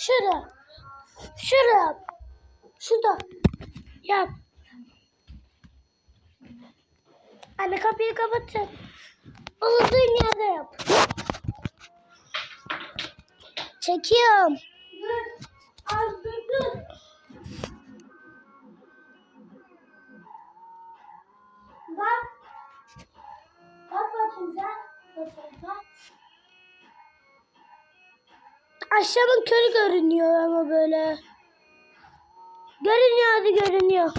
Şurada. Şurada. Şurada. Yap. Anne kapıyı kapatın. Olduğun yerde yap. Çekiyorum. Dur. Az dur. Bak. Bak bakayım sen. Bak. Akşamın körü görünüyor ama böyle. Görünüyor, hadi görünüyor.